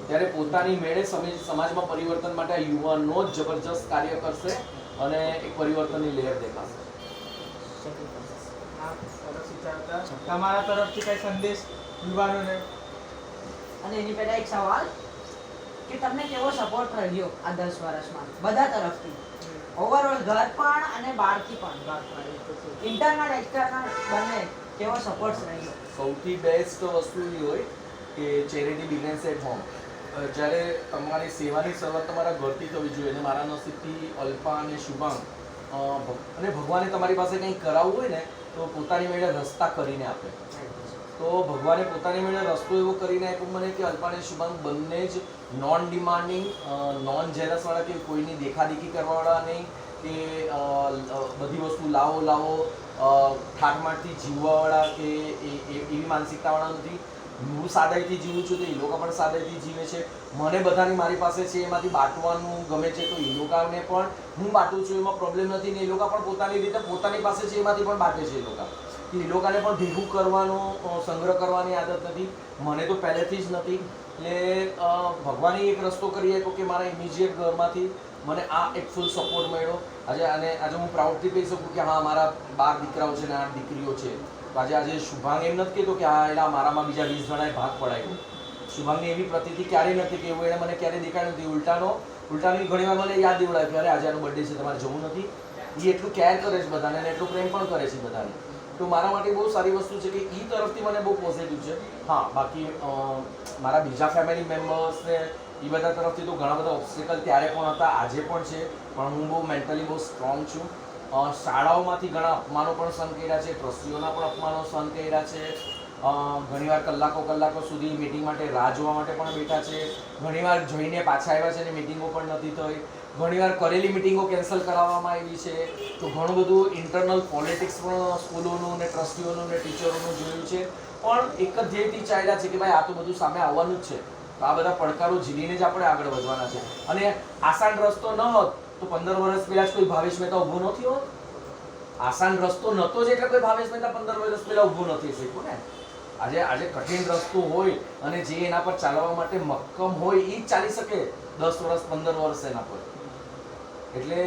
ત્યારે પોતાની મેળે સમાજમાં પરિવર્તન માટે આ યુવાનો જ જબરજસ્ત કાર્ય કરશે અને એક પરિવર્તનની લહેર દેખાશે. હા, સરસ વિચાર હતા. તમારા તરફથી કઈ સંદેશ યુવાનોને? અને એની પહેલા એક સવાલ કે તમને કેવો સપોર્ટ રહ્યો આ 10 વર્ષમાં બધા તરફથી, ઓવરઓલ ઘર પણ અને બહારથી પણ, ઇન્ટરનલ એક્સટર્નલ બંને કેવો સપોર્ટ રહ્યો? સૌથી બેસ્ટ વસ્તુ એ હોય કે ચેરિટી બિગિન્સ એટ હોમ. જ્યારે તમારી સેવાની શરૂઆત તમારા ઘરથી થવી જોઈએ અને મારા નસીબથી અલ્પા અને શુભાંગ અને ભગવાને તમારી પાસે કંઈક કરાવવું હોય ને તો પોતાની મેળે રસ્તા કરીને આપે. તો ભગવાને પોતાની મેળે રસ્તો એવો કરીને આપ્યો મને કે અલ્પા અને શુભાંગ બંને જ નોન ડિમાન્ડિંગ, નોન જેલસવાળા, કે કોઈની દેખાદેખી કરવાવાળા નહીં, કે બધી વસ્તુ લાવો ઠાઠમાઠથી જીવવાવાળા કે એવી માનસિકતાવાળા નથી. હું સાદાઈથી જીવું છું તો એ લોકો પણ સાદાઈથી જીવે છે. મને બધાની મારી પાસે છે એમાંથી બાંટવાનું ગમે છે તો એ લોકોને પણ હું બાંટું છું, એમાં પ્રોબ્લેમ નથી ને એ લોકો પણ પોતાની રીતે પોતાની પાસે છે એમાંથી પણ બાંટે છે. એ લોકોને પણ ભેગું કરવાનો, સંગ્રહ કરવાની આદત નથી, મને તો પહેલેથી જ નથી. એટલે ભગવાને એક રસ્તો કરી આપ્યો કે મારા ઇમિજિએટ ઘરમાંથી મને આ એક ફૂલ સપોર્ટ મળ્યો. આજે હું પ્રાઉડથી કહી શકું કે હા, મારા 12 દીકરાઓ છે ને 8 દીકરીઓ છે. તો આજે શુભાંગ એમ નથી કહેતો કે હા એના મારામાં બીજા 20 જણાએ ભાગ પડાવ્યો. શુભાંગની એવી પ્રતીતિ ક્યારેય નથી કે એવું એને મને ક્યારેય દેખાડ્યું નથી. ઉલટાની ઘણી વાર મને યાદ દેવડાવે કે અરે આજે આનો બર્થડે છે, તમારે જવું નથી. એ એટલું કેર કરે છે બધાને અને એટલું પ્રેમ પણ કરે છે બધાને. તો મારા માટે બહુ સારી વસ્તુ છે કે એ તરફથી મને બહુ પોઝિટિવ છે. હા, બાકી મારા બીજા ફેમિલી મેમ્બર્સને એ બધા તરફથી તો ઘણા બધા ઓબ્સ્ટેકલ ત્યારે પણ હતા, આજે પણ છે, પણ હું બહુ મેન્ટલી બહુ સ્ટ્રોંગ છું. શાળાઓમાંથી ઘણા અપમાનો પણ સહન કર્યા છે, ટ્રસ્ટીઓના પણ અપમાનો સહન કર્યા છે. ઘણીવાર કલાકો સુધી મિટિંગ માટે રાહ જોવા માટે પણ બેઠા છે. ઘણીવાર જોઈને પાછા આવ્યા છે અને મિટિંગો પણ નથી થઈ. ઘણીવાર કરેલી મિટિંગો કેન્સલ કરાવવામાં આવી છે. તો ઘણું બધું ઇન્ટરનલ પોલિટિક્સ પણ સ્કૂલોનું ને ટ્રસ્ટીઓનું ને ટીચરોનું જોયું છે. પણ એક જ ધ્યેયથી ચાલ્યા છે કે ભાઈ આ તો બધું સામે આવવાનું જ છે, તો આ બધા પડકારો ઝીલીને જ આપણે આગળ વધવાના છે. અને આસાન રસ્તો ન હોત તો 15 વર્ષ પહેલા જ કોઈ ભાવેશ મહેતા ઊભો નથી હોત. આસાન રસ્તો નહોતો જ એટલે કોઈ ભાવેશ મહેતા 15 વર્ષ પહેલા ઊભો નથી શક્યો ને. આજે કઠિન રસ્તો હોય અને જે એના પર ચાલવા માટે મક્કમ હોય એ જ ચાલી શકે 10 વર્ષ 15 વર્ષ એના પર. એટલે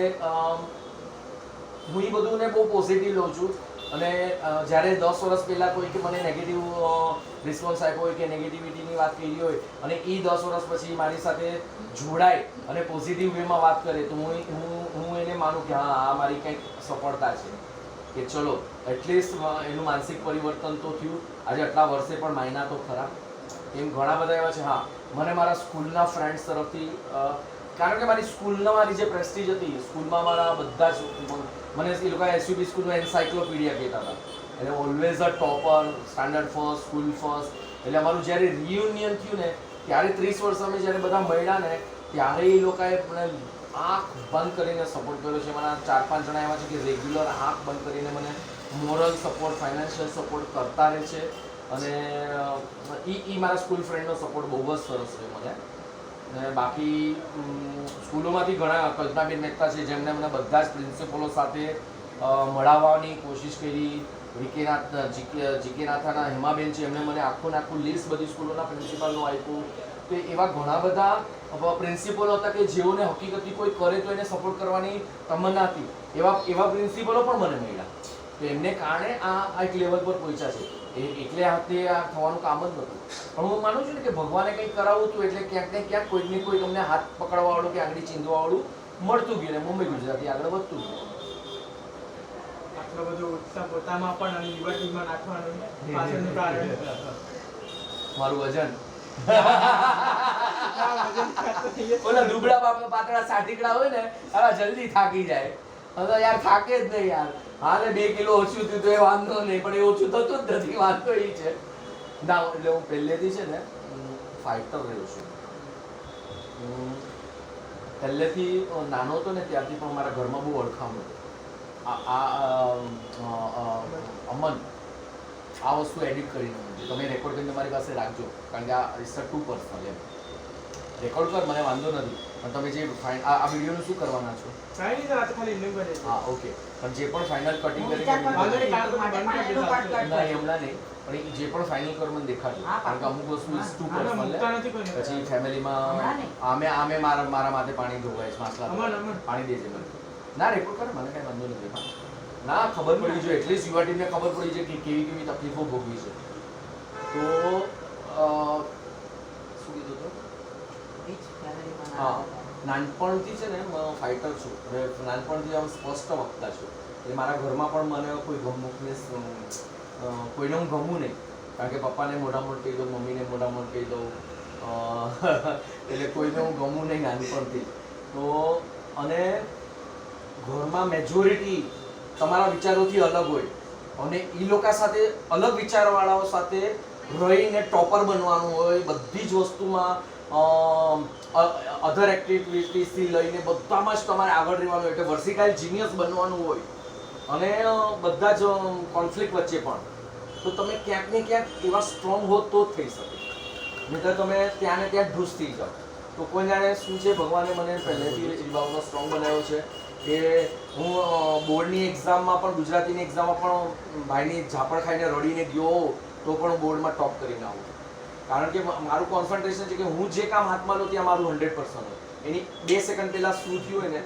હું એ બધુંને બહુ પોઝિટિવ લઉં છું. અને જ્યારે 10 વર્ષ પહેલાં કોઈ કે મને નેગેટિવ રિસ્પોન્સ આપ્યો હોય કે નેગેટિવિટીની વાત કરી હોય અને એ 10 વર્ષ પછી મારી સાથે જોડાય અને પોઝિટિવ વેમાં વાત કરે તો હું એને માનું કે હા, આ મારી કંઈક સફળતા છે કે ચલો એટલીસ્ટ એનું માનસિક પરિવર્તન તો થયું. આજે આટલા વર્ષે પણ માયના તો ખરા. એમ ઘણા બધા એવા છે. હા, મને મારા સ્કૂલના ફ્રેન્ડ્સ તરફથી, કારણ કે મારી સ્કૂલના મારી જે પ્રેસ્ટીજ હતી, સ્કૂલમાં મારા બધા જ મને એ લોકો એસયુબી સ્કૂલનો એન્સાઇક્લોપીડિયા કહેતા હતા. એટલે always a topper, standard first, school first. એટલે અમારું જ્યારે રિયુનિયન થયું ને ત્યારે 30 વર્ષ અમે જ્યારે બધા મળ્યા ને ત્યારે એ લોકોએ મને આંખ બંધ કરીને સપોર્ટ કર્યો છે. મારા 4-5 જણા એવા છે કે રેગ્યુલર આંખ બંધ કરીને મને મોરલ સપોર્ટ, ફાઇનાન્શિયલ સપોર્ટ કરતા રહે છે. અને એ મારા સ્કૂલ ફ્રેન્ડનો સપોર્ટ બહુ જ સરસ છે મને. અને બાકી સ્કૂલોમાંથી ઘણા કલ્પનાબેન મહેતા છે જેમને મને બધા જ પ્રિન્સિપલો સાથે મળાવવાની કોશિશ કરી. જીકે નાથાના હેમાબેન છે, એમણે મને આખું લિસ્ટ બધી સ્કૂલોના પ્રિન્સિપાલનું આપ્યું. તો એવા ઘણા બધા પ્રિન્સિપલો હતા કે જેઓને હકીકતથી કોઈ કરે તો એને સપોર્ટ કરવાની તમન્ના હતી. એવા પ્રિન્સિપલો પણ મને મળ્યા. તો એમને કારણે આ એક લેવલ પર પહોંચ્યા છે. એટલે હાથે આ થવાનું કામ જ નહોતું. પણ હું માનું છું ને કે ભગવાને કંઈક કરાવવું હતું એટલે ક્યાંક ને ક્યાંક કોઈક ને કોઈ તમને હાથ પકડવાવાળું કે આંગળી ચીંધવાવાળું મળતું ગયું ને મુંબઈ ગુજરાતી આગળ વધતું ગયું. આટલો બધો ઉત્સાહ પોતામાં પણ અને યુવા ટીમમાં નાખવાનું પાછળનું કારણ મારું વજન હા, વજન ખાતો થઈએ. ઓલા દુબળા પાતળા સાટીકડા હોય ને આ જલ્દી થાકી જાય. હવે યાર થાકે જ નહીં યાર. હા ને 2 કિલો ઓછું થયું તો એ વાંધો નહીં, પણ એ ઓછું થતું જ નથી. વાંધો એ છે ના. એટલે હું પહેલેથી છે ને ફાઇટર રહ્યો છું. પહેલેથી નાનો હતો ને ત્યારથી પણ મારા ઘરમાં બહુ ઓળખાણ હતું. અમન આ વસ્તુ એડિટ કરીને તમે રેકોર્ડ કરીને તમારી પાસે રાખજો, કારણ કે આ ઇટ્સ ટુ પર્સનલ. એમ રેકોર્ડ કર, મને વાંધો નથી, પણ તમે જે આ વિડીયોનું શું કરવાના છો? કાંઈ નહીં, આ તો ખાલી ઇન્ડિંગ બને છે. હા, ઓકે. પણ જે પણ ફાઇનલ કટિંગ હું કરીને વિચાર કરતો હતો કે કામ માટે પણ એનું part cut ના હમણાં નહીં, પણ એ જે પણ ફાઇનલ કરો મને દેખાડજો, હા, કારણ કે અમુક વસ્તુ ઇઝ ટુ આને પર્સનલ. મૂકતા નથી કોઈને. પછી ફેમિલીમાં આમે મારા માથે પાણી ધોવાય છે, માસલા અમન પાણી દેજે મને. ના રેકોર્ડ કરે, મને કાંઈ વાંધો નથી. ના ખબર પડી જોઈએ, એટલીસ્ટ યુવા ટીમને ખબર પડી છે કે કેવી કેવી તકલીફો ભોગવી છે. તો શું કીધું હતું? એ જ ત્યારે પણ હા, આ હતા. નાનપણથી છે ને ફાઇટર છું અને નાનપણથી આમ સ્પષ્ટ વક્તા છું. એટલે મારા ઘરમાં પણ મને કોઈ ગમુકનેસ કોઈને હું ગમું નહીં, કારણ કે પપ્પાને મોઢામાં કહી દઉં, મમ્મીને મોઢામાં કહી દઉં, એટલે કોઈને હું ગમું નહીં નાનપણથી. તો અને ઘરમાં મેજોરિટી તમારા વિચારોથી અલગ હોય અને એ લોકો સાથે અલગ વિચારવાળાઓ સાથે રહીને ટોપર બનવાનું હોય, બધી જ વસ્તુમાં અધર એક્ટિવિટીઝથી લઈને બધામાં જ તમારે આગળ રહેવાનું હોય, એટલે વર્સિટાઇલ જીનિયસ બનવાનું હોય અને બધા જ કોન્ફ્લિક્ટ વચ્ચે પણ. તો તમે ક્યાંક ને ક્યાંક એવા સ્ટ્રોંગ હો તો જ થઈ શકે, નહીં તો તમે ત્યાં ને ત્યાં ઢૂસ થઈ જાઓ. તો કોઈ જાણે શું છે, ભગવાને મને પહેલેથી એ બાબતમાં સ્ટ્રોંગ બનાવ્યો છે કે હું બોર્ડની એક્ઝામમાં પણ, ગુજરાતીની એક્ઝામમાં પણ ભાઈની ઝાપડ ખાઈને રડીને ગયો તો પણ હું બોર્ડમાં ટોપ કરીને આવું. કારણ કે મારું કોન્સન્ટ્રેશન છે કે હું જે કામ હાથમાં લઉં ત્યાં મારું 100% હોય. એની 2 સેકન્ડ પહેલાં શું થયું હોય ને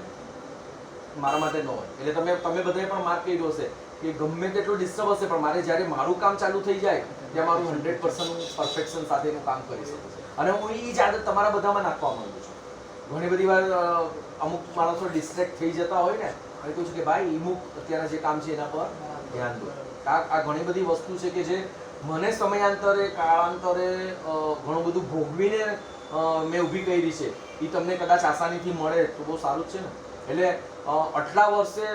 મારા માટે ન હોય. એટલે તમે બધાએ પણ માર્ક કર્યો હશે કે ગમે તેટલું ડિસ્ટર્બ હશે પણ મારે જ્યારે મારું કામ ચાલુ થઈ જાય ત્યાં મારું 100% પરફેક્શન સાથેનું કામ કરી શકું છું. અને હું એ જ આદત તમારા બધામાં નાખવા માંગુ છું. ઘણી બધી વાર અમુક માણસો ડિસ્ટ્રેક્ટ થઈ જતા હોય ને, અને કહું છું કે ભાઈ અમુક અત્યારના જે કામ છે એના પર ધ્યાન દો. આ ઘણી બધી વસ્તુ છે કે જે મને સમયાંતરે કાળાંતરે ઘણું બધું ભોગવીને મેં ઊભી કરી છે. એ તમને કદાચ આસાનીથી મળે તો બહુ સારું જ છે ને. એટલે આટલા વર્ષે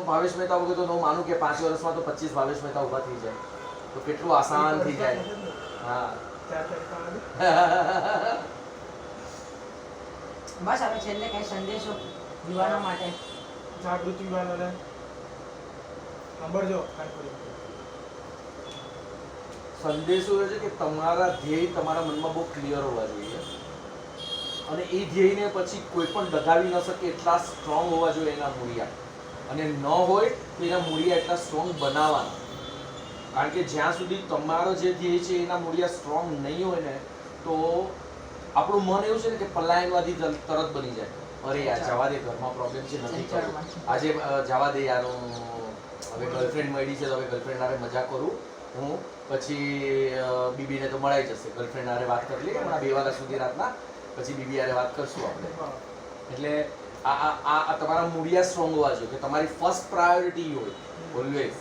ભાવેશ મહેતા વગર તો હું માનું કે 5 વર્ષમાં તો 25 ભાવેશ મહેતા ઊભા થઈ જાય તો કેટલું આસાન થઈ જાય. હા. બસ હવે છેલ્લે કઈ સંદેશો યુવાનો માટે? જાગૃત યુવાનોને સાંભળજો કાનપુરી. સંદેશો એ છે કે તમારા ધ્યેય તમારા મનમાં બહુ ક્લિયર હોવા જોઈએ અને એ ધ્યેયને પછી કોઈ પણ દગાવી ન શકે એટલા સ્ટ્રોંગ હોવા જોઈએ એના મૂળિયા. અને ન હોય તો એના મૂળિયા એટલા સ્ટ્રોંગ બનાવવાના. કારણ કે જ્યાં સુધી તમારો જે ધ્યેય છે એના મૂળિયા સ્ટ્રોંગ નહીં હોય ને તો આપણું મન એવું છે ને કે પલાયનવાદી તરત બની જાય. અરે યાર જવા દે, ઘરમાં પ્રોબ્લેમ છે, નથી કરવું, આજે જવા દે યાર, હવે ગર્લફ્રેન્ડ મળી છે તો હવે ગર્લફ્રેન્ડ હારે મજા કરું હું, પછી બીબીને તો મળાઈ જશે, ગર્લફ્રેન્ડ હારે વાત કરી લઈએ હમણાં 2 વાગ્યા સુધી રાતના, પછી બીબી હારે વાત કરશું આપણે. એટલે આ તમારા મૂળિયા સ્ટ્રોંગ હોવા જોઈએ કે તમારી ફર્સ્ટ પ્રાયોરિટી હોય ઓલવેઝ.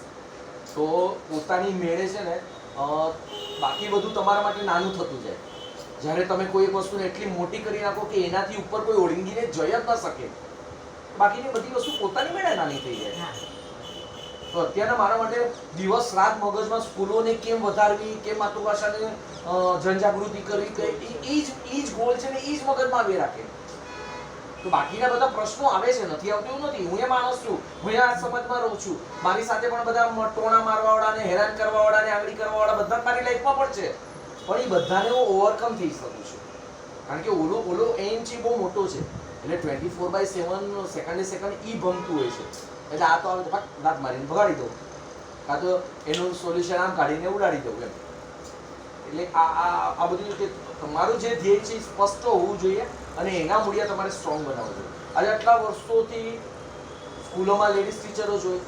તો પોતાની મેળે છે ને બાકી બધું તમારા માટે નાનું થતું જાય. જ્યારે તમે કોઈ એક વસ્તુને એટલી મોટી કરી નાખો કે એનાથી ઉપર કોઈ ઓળંગીને જઈ જ ન શકે, બાકીની બધી વસ્તુ પોતાની મેળે નાની થઈ જાય. તો અત્યારના મારા માટે દિવસ રાત મગજમાં સ્કૂલોને કેમ વધારવી, કેમ માતૃભાષાને જનજાગૃતિ કરવી, એ જ ગોલ છે ને એ જ મગજમાં આવી રાખે. તો બાકીના બધા પ્રશ્નો આવે છે, નથી આવતું એવું નથી. હું એ માણસ છું, હું એ આ સમાજમાં રહું છું, મારી સાથે પણ બધા ટોણા મારવાવાળા ને હેરાન કરવાવાળા ને આંગળી કરવાવાળા બધા મારી લાઈફમાં પણ છે. પણ એ બધાને હું ઓવરકમ થઈ શકું છું કારણ કે ઓલો એમ છે બહુ મોટો છે. એટલે 24/7 સેકન્ડે સેકન્ડ ઈ ભમતું હોય છે. એટલે આ તો આવે દાંત મારીને ભગાડી દઉં, કાં તો એનું સોલ્યુશન આમ કાઢીને ઉડાડી દઉં એમ. એટલે આ બધું કે તમારું જે ધ્યેય છે એ સ્પષ્ટ હોવું જોઈએ અને એના મૂળિયા તમારે સ્ટ્રોંગ બનાવવું જોઈએ. આજે આટલા વર્ષોથી સ્કૂલોમાં લેડીઝ ટીચરો જોઈ,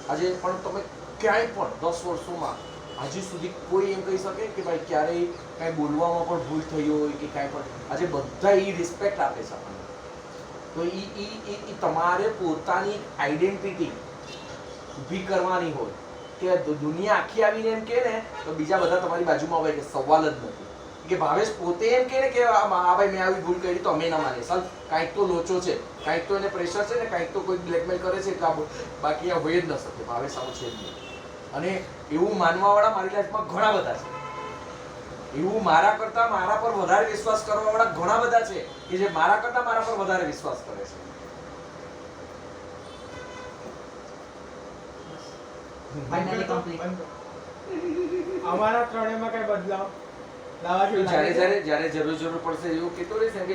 આજે પણ તમે ક્યાંય પણ 10 વર્ષોમાં હજી સુધી કોઈ એમ કહી શકે કે ભાઈ ક્યારેય કાંઈ બોલવામાં પણ ભૂલ થઈ હોય કે કાંઈ પણ, આજે બધા એ રિસ્પેક્ટ આપે છે આપણને. તો એ તમારે પોતાની આઈડેન્ટિટી ઊભી કરવાની હોય કે દુનિયા આખી આવીને એમ કહે ને તો બીજા બધા તમારી બાજુમાં હોય કે સવાલ જ નથી. કે ભાવેશ પોતે એમ કહે ને કે હા ભાઈ મેં આવી ભૂલ કરી તો અમે ના માનીએ, ચાલ કાંઈક તો લોચો છે, કાંઈક તો એને પ્રેશર છે ને, કાંઈક તો કોઈ બ્લેકમેલ કરે છે, બાકી આ હોય જ ન શકે, ભાવેશ આવું છે જ નહીં. અને એવું માનવાવાળા મારી લાઈફમાં ઘણા બધા છે. એવું મારા કરતાં મારા પર વધારે વિશ્વાસ કરવાવાળા ઘણા બધા છે કે જે મારા કરતાં મારા પર વધારે વિશ્વાસ કરે છે. Finally complete. અમારા ત્રણેયમાં કઈ બદલાવ લાવવા જ્યારે જરૂર પડશે એવું કહેતો રહીશ ને કે